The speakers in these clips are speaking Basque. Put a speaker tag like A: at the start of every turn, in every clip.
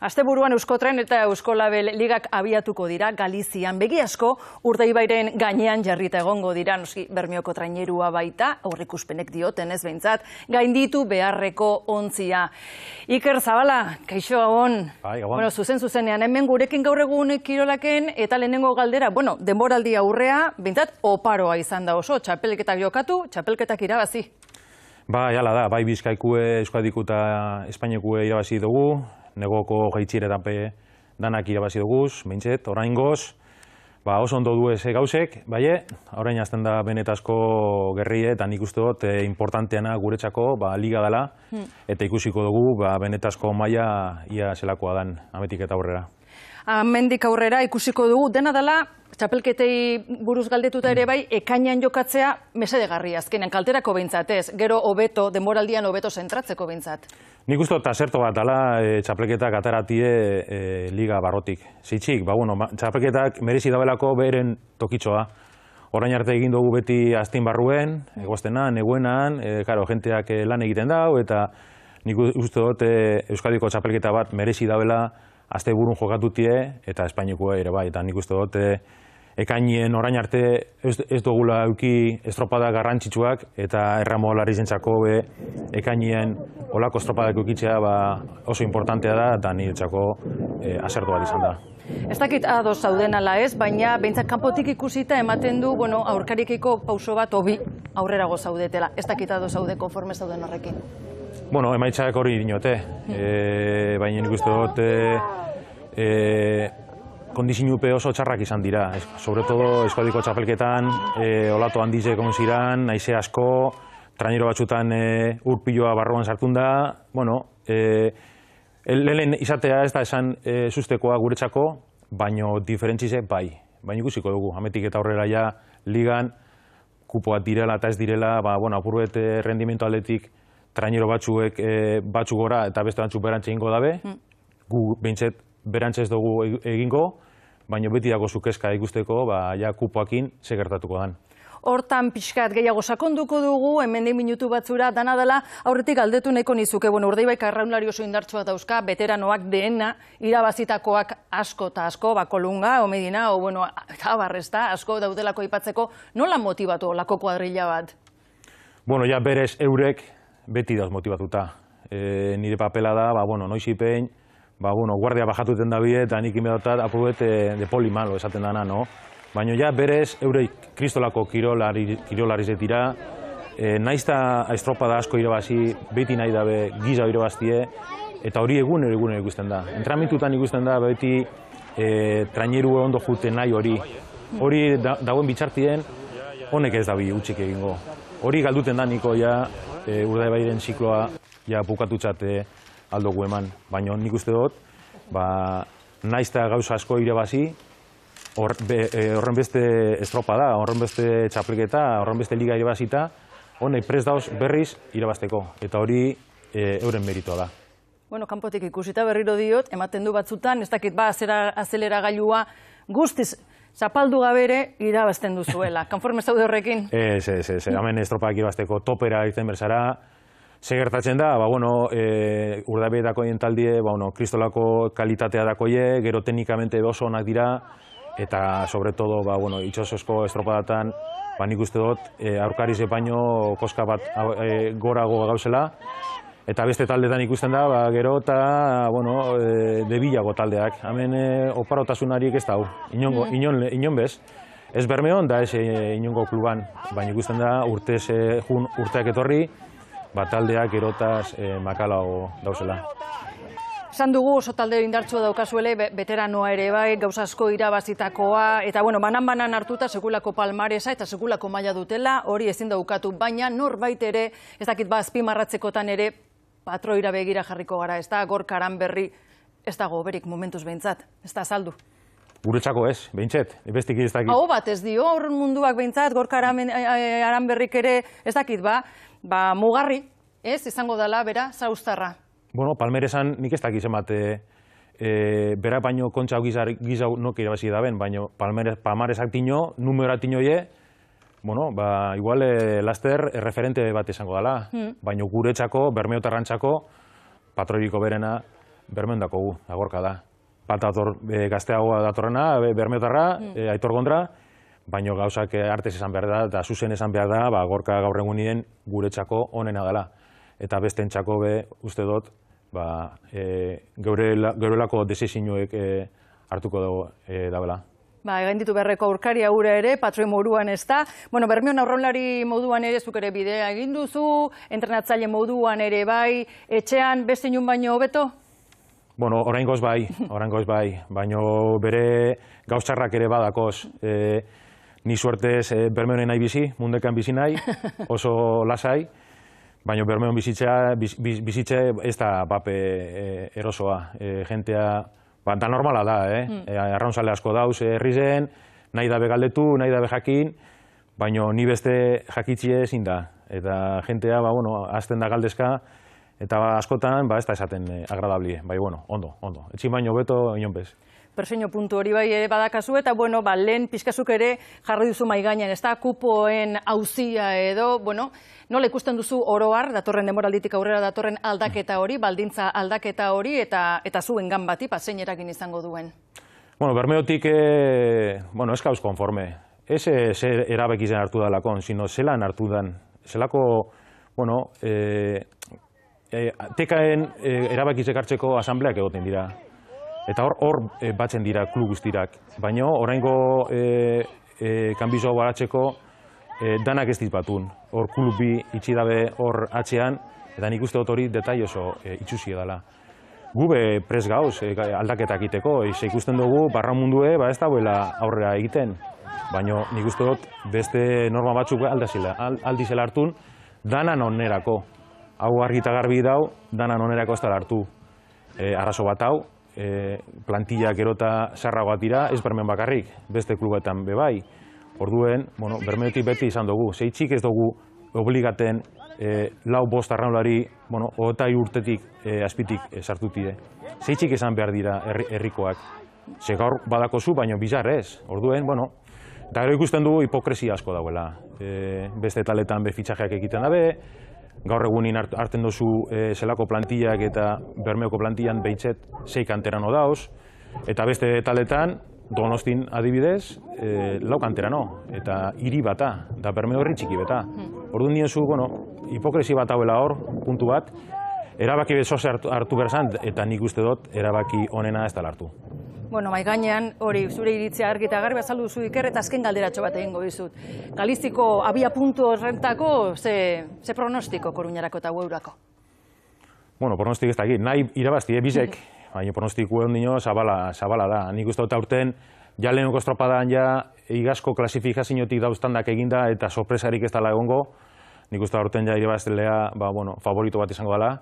A: Asteburuan Euskotren eta Euskolabel ligak abiatuko dira Galizian. Begi asko Urdaibairen gainean jarrita egongo dira, noski Bermeoko trainerua baita, aurreikuspenek dioten ez behintzat, gainditu beharreko ontzia. Iker Zabala, kaixo gabon. Bueno, zuzenean, hemen gurekin gaur egun kirolaken eta lehenengo galdera, denboraldi aurrea, behintzat oparoa izan da oso, txapelketak jokatu, txapelketak irabazi.
B: Bai, hala da, bai Bizkaikue, Euskadiku eta Espainiakue irabazi dugu, negoko jaitxiretan danak irabazi duguz, behintzet, oraingoz, oso ondo du gauzek, bai, orain azten da benetazko gerrie, eta nik uste dut importanteana guretzako liga dela, eta ikusiko dugu benetazko maila ia zelakoa dan, ametik eta aurrera.
A: Hemendik aurrera ikusiko dugu, dena dela, txapelketei buruz galdetuta ere bai, ekainean jokatzea mesedegarri azkenean, kalterako behintzat ez, gero hobeto, denboraldian hobeto zentratzeko behintzat.
B: Nik uste dut aserto bat dela txapelketak ataratie liga barrotik. Zitzik, txapelketak merezi dabelako beren tokitxoa. Orain arte egin dugu beti astin barruen, egoztenan, neguenan, jenteak lan egiten dau, eta nik uste dut Euskadiko txapelketa bat merezi dabela asteburun jokatutie eta Espainiakoa ere bai, eta nik uste dut ekainien orain arte ez dugula euki estropada garrantzitsuak eta erramolari zentzako ekainien olako estropadak eukitzea oso importantea da eta niretzako asertu bat izan da.
A: Ez dakit ados zauden ala ez, baina behintzat kanpotik ikusita ematen du aurkarikiko pauso bat hobi aurrerago zaudetela. Ez dakit ados zaude konforme zauden horrekin.
B: Emaitzak hori dinote, baina nik uste dut kondizinupe oso txarrak izan dira. Sobretodo Euskadiko txapelketan, olatu handize konziran, naize asko, trainero batzutan urpiloa barruan sartun da. Lehen izatea ez da esan sustekoa guretzako, baina diferentzize bai. Baina ikusiko dugu, ametik eta aurrera ja ligan, kupoak direla eta ez direla, apurbet rendimentu aldetik, trainero batzuek batzuk gora eta beste batzuk berantze egingo dabe, gu behintzet berantze ez dugu egingo, baina beti dago zukezka ikusteko, ja kupoakin segertatuko dan.
A: Hortan pixkat gehiago sakonduko dugu, hemendik minutu batzura, dana dela aurretik galdetu nahiko nizuke, Urdaibaik arraunlari oso indartsua dauzka, veteranoak dena, irabazitakoak asko eta asko, Kolunga, Medina, Tabarresta, asko daudelako aipatzeko, nola motibatu olako kuadrilla bat?
B: Ja berez eurek, beti dauz motibatuta. Nire papela da, noizipein, guardia bajatuten da bide, eta nik inbedotat apurbet de poli malo esaten dana, no? Baina ja berez eurek kristolako kirolariz dira, naizta estropada asko irabazi, beti nahi dabe giza irabaztie, eta hori egun ikusten da. Entrenamentutan ikusten da beti traineru ondo jute nahi hori. Hori dagoen bitxartien, honek ez dabi utxik egingo. Hori galduten da niko Urdaibairen zikloa bukatutzat aldogu eman. Baina nik uste dut, naizta gauza asko irabazi, horren beste estropada, horren beste txapelketa, horren beste liga irabazita, honek prest dauz berriz irabazteko. Eta hori euren meritua da.
A: Kanpotik ikusita berriro diot, ematen du batzutan, ez dakit azelera gailua guztiz zapaldu gabere irabazten duzuela. Konforme zaude horrekin?
B: Ez, hemen estropadak irabazteko topera egiten berzara. Segertatzen da, Urdaibaitako taldie, kristolako kalitatea dakoie, gero teknikamente oso onak dira, eta sobretodo, itxosozko estropadatan, nik uste dut, aurkariz baino koska bat gorago gauzela, eta beste taldetan ikusten da, gero eta debilago taldeak. Hemen oparotasunariek ez da, inon bez. Ez Bermeon da ez inongo kluban, baina ikusten da urteak etorri, taldeak erotaz makalago dauzela.
A: Esan dugu oso talde indartsua daukazuele, veteranoa ere bai, gauza asko irabazitakoa, eta banan hartuta sekulako palmaresa eta sekulako maila dutela, hori ezin daukatu, baina norbait ere, ez dakit azpimarratzekotan ere, patroira begira jarriko gara, ez da, Gorka Aranberri, ez dago berik momentuz behintzat, ez da azaldu.
B: Guretzako ez, behintzet, bestik ez dakit.
A: Hau bat ez dio, horren munduak behintzat, Gorka Aranberrik ere, ez dakit mugarri, ez, izango dela, bera, zauztarra.
B: Palmeresan nik ez dakiz emate bera baino kontxau gizau nok irabazi daben, baina palmaresak tino, numeroa tinoie, igual laster referente bat izango dela, baina guretzako, Bermeotarrantzako, patroiriko berena, Bermeondako gu, Agorka da. Bat gazteagoa datorrena, Bermeotarra, Aitor Gondra, baina gauzak artez esan behar da, eta zuzen esan behar da, Agorka gaur egunien guretzako onena dela. Eta bestentzako uste dut, geurelako desizioek hartuko dagoela.
A: Egin ditu beharreko aurkaria ura ere, patroi moduan ez da. Bermeon aurrelari moduan ere zuk ere bidea egin duzu, entrenatzaile moduan ere bai, etxean beste inun baino hobeto?
B: Oraingoz bai, baina bere gauztxarrak ere badakoz. Ni suertez Bermeonen nahi bizi, mundekan bizi nahi, oso lasai, baina Bermeon bizitze ez da pape erosoa. Jentea, da normala da, arraunzale asko dauz herrizen, nahi dabe galdetu, nahi dabe jakin, baina ni beste jakitzie ezin da. Eta jentea, azten da galdezka, eta askotan, ez da esaten agradablie. Ondo. Etxin baino beto, inon bez.
A: Persoño puntu hori bai ere badakazu, eta lehen pizkazuk ere jarri duzu maigainan, ez da, kupoen auzia edo, nola ikusten duzu oroar, datorren demoralditik aurrera datorren aldaketa hori, baldintza aldaketa hori, eta zuen gan bati, zein eragin izango duen?
B: Bermeotik, ez gauz konforme. Ez zer erabekizen hartu dalakon, sino zelan hartu dan. Zelako, tekaen erabakizek hartzeko asambleak egoten dira. Eta hor batzen dira klub guztirak. Baina oraingo kanbizoa baratzeko danak ez ditbatun. Hor klubi itxi dabe hor atzean, eta nik uste dut hori detai oso itxusia dela. Gube pres gauz aldaketak egiteko, ikusten dugu barra mundue ez dagoela aurrera egiten. Baina nik uste dut beste norma batzuk aldizela hartun, danan onerako. Hau argita garbi dau, danan onerako ez dara hartu. Arrazo bat hau, plantilla gerota sarragoat dira, ez Bermeon bakarrik, beste klubetan bebai. Orduen, Bermeotik beti izan dugu, zeitzik ez dugu obligaten lau bost arraunlari, otai urtetik azpitik sartutide. Zeitzik esan behar dira herrikoak. Ze gaur badakozu, baina bizar ez. Orduen, eta gero ikusten dugu hipokresia asko dagoela. Beste taletan fitxajeak egiten dabe, gaur egunin hartzen duzu zelako plantillak eta Bermeoko plantillan behitzet 6 kanterano dauz, eta beste taletan, Donostin adibidez, 4 kanterano, eta hiri bata, da Bermeo herri txiki beta. Orduan diozu, hipokresi bat hauela hor, puntu bat, erabaki bezoze hartu berzan, eta nik uste dut erabaki onena ez dela hartu.
A: Maigainean, hori zure iritzia argi eta garbi azaldu duzu Iker, eta azken galderatxo bat egingo dizut. Galiziko abia puntu horrentako, ze pronostiko Koruñarako eta Hueurako?
B: Pronostik ez dakit, nahi irabazti, bizek, baina pronostiku egon dino zabala da. Nik uste dut aurten, ja lehenoko estropadan igazko klasifikaziotik dauztandak eginda eta sorpresarik ez dela egongo. Nik uste dut aurten irabaztelea favorito bat izango dela.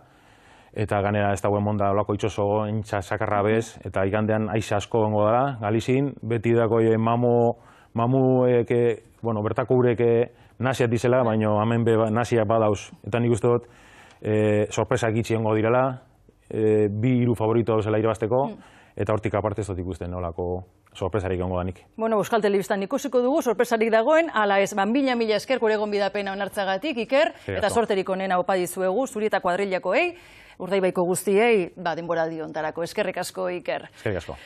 B: Eta ganera ez dagoen monda olako itxoso sakarra bez, eta igandean aize asko gongo dela, Galizin, beti dako mamuek, bertako urek nasiak dizela, baina hemen nasiak badauz. Eta nik uste dut, sorpresak itxi gongo direla, 2-3 favorito zela irabazteko, eta hortik aparte ez dut ikusten nolako sorpresarik gongo danik.
A: Euskal Telebistan ikusiko dugu, sorpresarik dagoen, ala ez, mila esker gure gonbidapena onartzagatik, Iker, eta sorterik onena opa dizuegu, zuri eta kuadrillakoei, Urdaibaiko guztiei, denbora diontarako. Eskerrik asko, Iker.
B: Eskerrik asko.